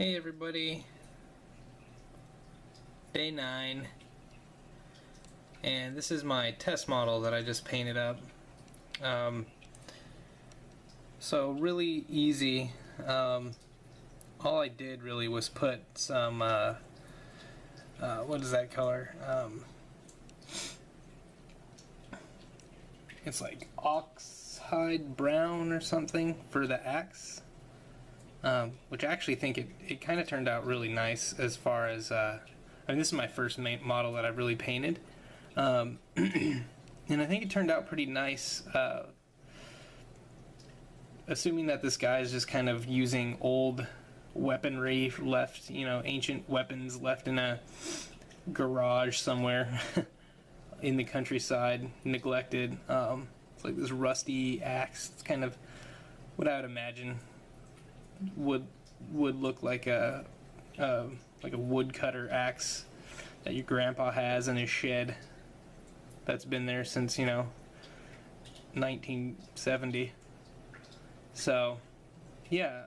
Hey everybody, day 9, and this is my test model that I just painted up. So really easy. All I did really was put some, what is that color? It's like oxhide brown or something for the axe. Which I actually think it kind of turned out really nice as far as, I mean, this is my first model that I've really painted, and I think it turned out pretty nice, assuming that this guy is just kind of using old weaponry left, ancient weapons left in a garage somewhere in the countryside, neglected. It's like this rusty axe. It's kind of what I would imagine would look like a woodcutter axe that your grandpa has in his shed that's been there since 1970. So yeah,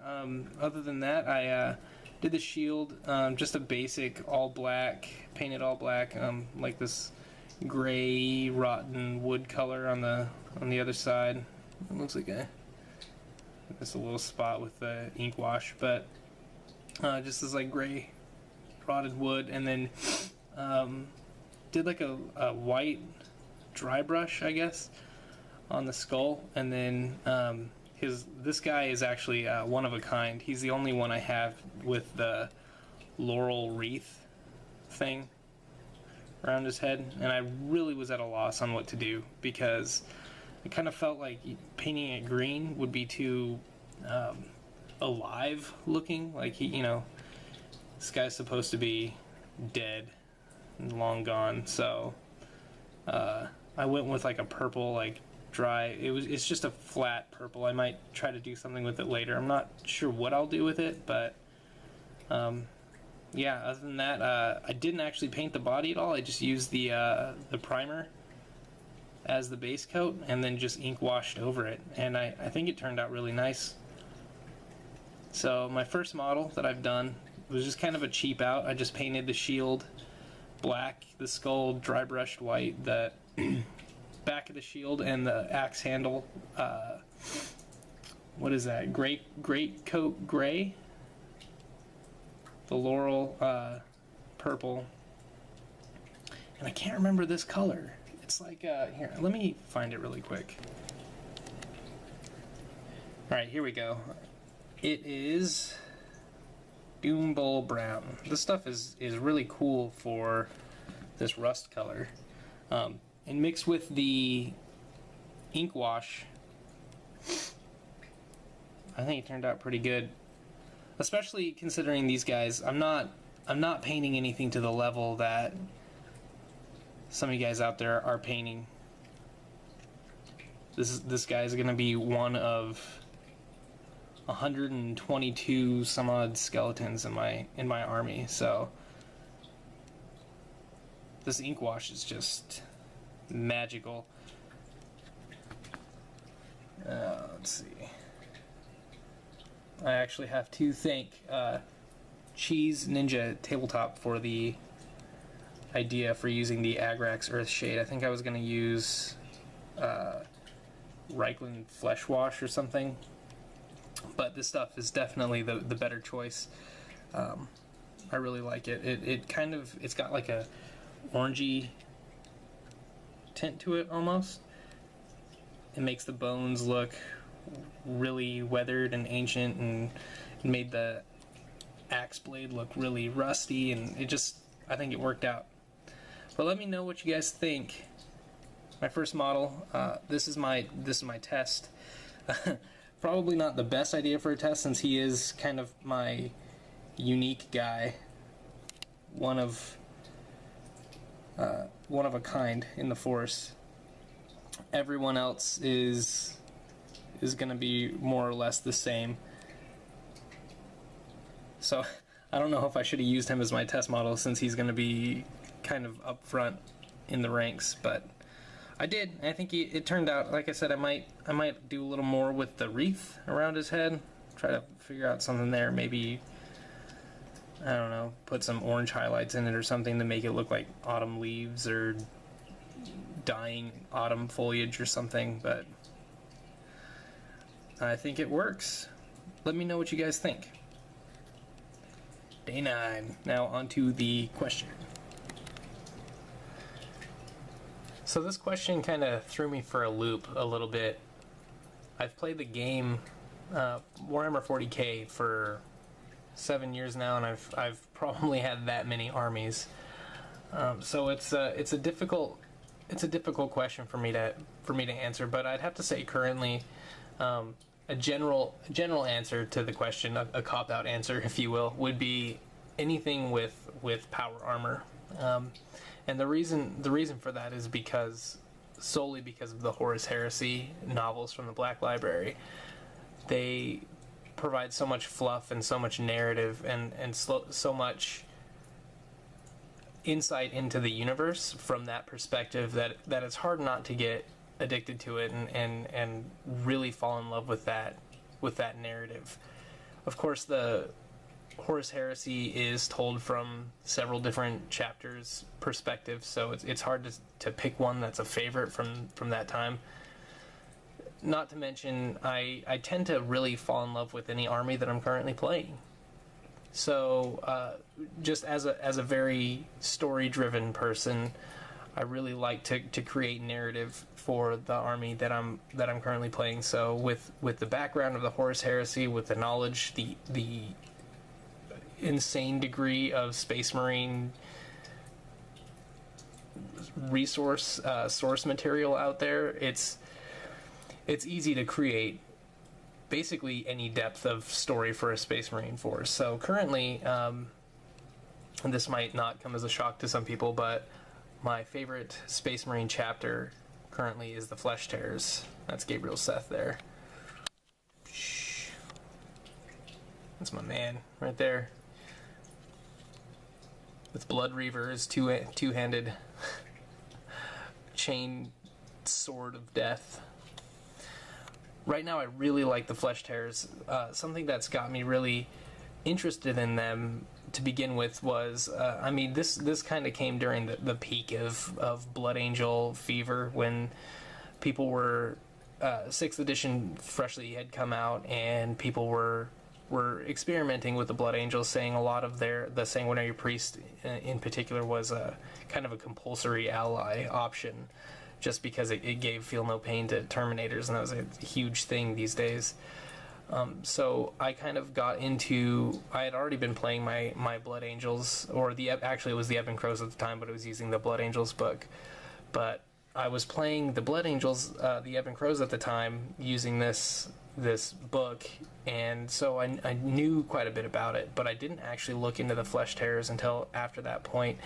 other than that, I did the shield, just a basic all black, painted all black, like this gray rotten wood color on the other side. It looks like just a little spot with the ink wash, but just this like gray rotted wood, and then did like a white dry brush, I guess, on the skull, and then this guy is actually one of a kind. He's the only one I have with the laurel wreath thing around his head, and I really was at a loss on what to do because it kind of felt like painting it green would be too alive looking. Like this guy's supposed to be dead and long gone. So I went with like a purple, like dry. It's just a flat purple. I might try to do something with it later. I'm not sure what I'll do with it, but yeah. Other than that, I didn't actually paint the body at all. I just used the primer as the base coat and then just ink washed over it, and I think it turned out really nice. So my first model that I've done was just kind of a cheap out. I just painted the shield black, the skull dry brushed white, the back of the shield and the axe handle, what is that, great coat gray, the laurel purple, and I can't remember this color. It's like, here, let me find it really quick. Alright, here we go. It is Doom Bowl Brown. This stuff is really cool for this rust color. And mixed with the ink wash, I think it turned out pretty good. Especially considering these guys, I'm not painting anything to the level that some of you guys out there are painting. This guy is going to be one of 122 some odd skeletons in my army. So this ink wash is just magical. Let's see. I actually have to thank Cheese Ninja Tabletop for the idea for using the Agrax Earthshade. I think I was going to use Reikland Flesh Wash or something, but this stuff is definitely the better choice. I really like it. It's got like a orangey tint to it almost. It makes the bones look really weathered and ancient, and it made the axe blade look really rusty, and I think it worked out. But let me know what you guys think. My first model, this is my test. Probably not the best idea for a test, since he is kind of my unique guy, one of a kind in the force. Everyone else is going to be more or less the same. So I don't know if I should have used him as my test model, since he's going to be kind of up front in the ranks, but I did. I think it turned out, like I said, I might do a little more with the wreath around his head, try to figure out something there, maybe I don't know, put some orange highlights in it or something to make it look like autumn leaves or dying autumn foliage or something, but I think it works. Let me know what you guys think. Day 9. Now onto the question. So this question kind of threw me for a loop a little bit. I've played the game Warhammer 40k for 7 years now, and I've probably had that many armies. So it's a difficult question for me to answer. But I'd have to say currently, a general answer to the question, a cop out answer, if you will, would be anything with power armor. And the reason for that is solely because of the Horus Heresy novels from the Black Library. They provide so much fluff and so much narrative and so much insight into the universe from that perspective that it's hard not to get addicted to it and really fall in love with that narrative. Of course, the Horus Heresy is told from several different chapters' perspectives, so it's hard to pick one that's a favorite from that time. Not to mention, I tend to really fall in love with any army that I'm currently playing. So, just as a very story-driven person, I really like to create narrative for the army that I'm currently playing. So, with the background of the Horus Heresy, with the knowledge, the insane degree of Space Marine resource source material out there, it's easy to create basically any depth of story for a Space Marine force. So currently, and this might not come as a shock to some people, but my favorite Space Marine chapter currently is the Flesh Tears. That's Gabriel Seth there. That's my man right there. With Blood Reaver's two-handed chain sword of death. Right now I really like the Flesh Tears. Something that's got me really interested in them to begin with was, this kind of came during the peak of Blood Angel fever, when people were, 6th edition freshly had come out, and people were experimenting with the Blood Angels, saying a lot of the Sanguinary Priest in particular was a kind of a compulsory ally option, just because it gave Feel No Pain to Terminators, and that was a huge thing these days. So I kind of got into, I had already been playing my Blood Angels, or actually it was the Ebon Crows at the time, but it was using the Blood Angels book. But I was playing the Blood Angels, the Ebon Crows at the time, using this book, and so I knew quite a bit about it, but I didn't actually look into the Flesh Tears until after that point.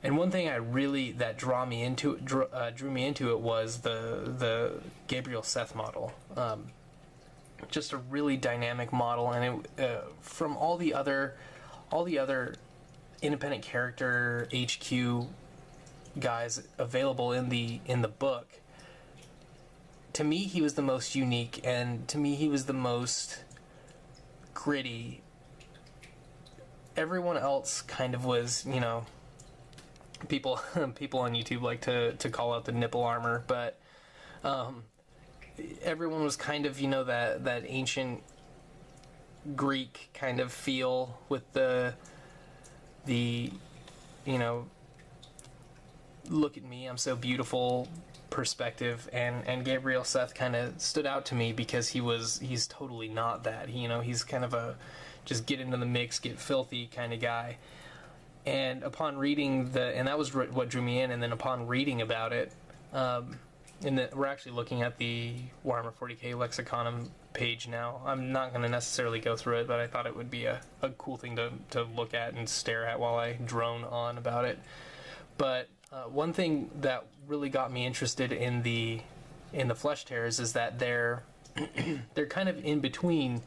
And one thing that drew me into it was the Gabriel Seth model. Just a really dynamic model, and from all the other independent character HQ guys available in the book, to me he was the most unique, and to me he was the most gritty. Everyone else kind of was, people on YouTube like to call out the nipple armor, but everyone was kind of, that ancient Greek kind of feel with the look at me, I'm so beautiful perspective, and Gabriel Seth kind of stood out to me because he's totally not that. He's kind of a just get into the mix, get filthy kind of guy. And upon reading and that was what drew me in, and then upon reading about it, we're actually looking at the Warhammer 40k Lexiconum page now. I'm not going to necessarily go through it, but I thought it would be a cool thing to look at and stare at while I drone on about it. But one thing that really got me interested in the Flesh Tears is that they're kind of in between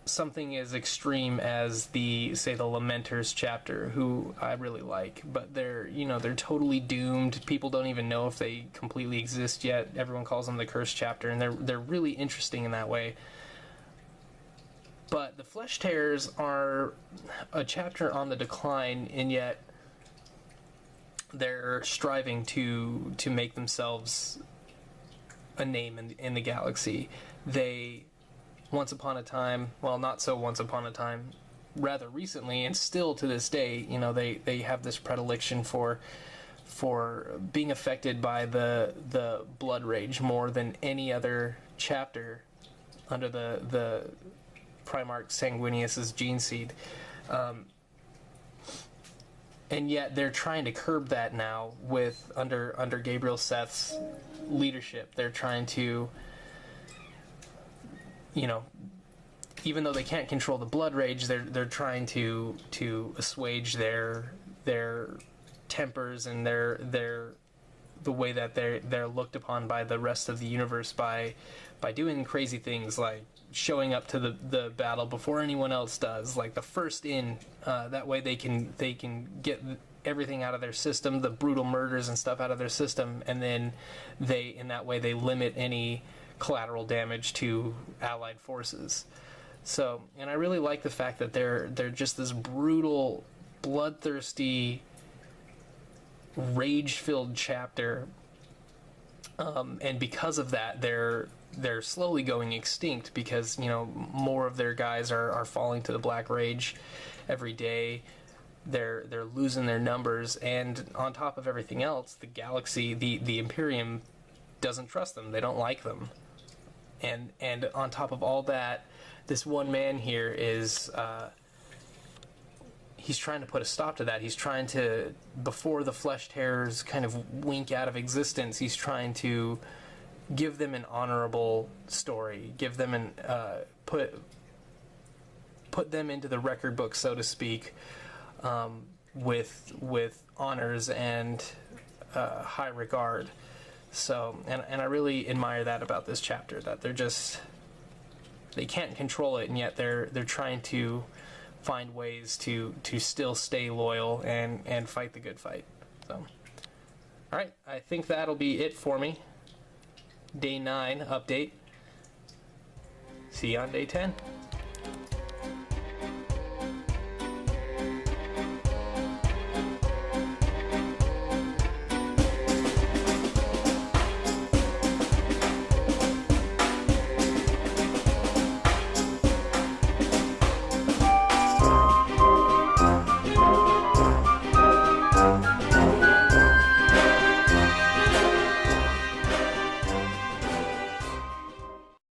something as extreme as the Lamenters chapter, who I really like, but they're totally doomed. People don't even know if they completely exist yet. Everyone calls them the Cursed chapter, and they're really interesting in that way. But the Flesh Tearers are a chapter on the decline, and yet they're striving to make themselves a name in the galaxy. They, once upon a time, well, not so once upon a time, rather recently, and still to this day, you know, they have this predilection for being affected by the blood rage more than any other chapter under the Primarch Sanguinius's gene seed. And yet they're trying to curb that now with under Gabriel Seth's leadership. They're trying to, you know, even though they can't control the blood rage, they're trying to assuage their tempers and the way that they're looked upon by the rest of the universe by doing crazy things like showing up to the battle before anyone else does, like the first in. That way they can get everything out of their system, the brutal murders and stuff out of their system, and then in that way they limit any collateral damage to allied forces. So, and I really like the fact that they're just this brutal, bloodthirsty, rage-filled chapter, and because of that, they're slowly going extinct because, you know, more of their guys are falling to the Black Rage every day. They're losing their numbers, and on top of everything else, the galaxy, the Imperium, doesn't trust them. They don't like them, and on top of all that, this one man here is he's trying to put a stop to that. He's trying to, before the Flesh Tearers kind of wink out of existence, he's trying to give them an honorable story, give them an put them into the record book, so to speak, with honors and high regard. So, and I really admire that about this chapter, that they can't control it, and yet they're trying to find ways to still stay loyal and fight the good fight. So, all right, I think that'll be it for me. Day 9 update. See you on day 10.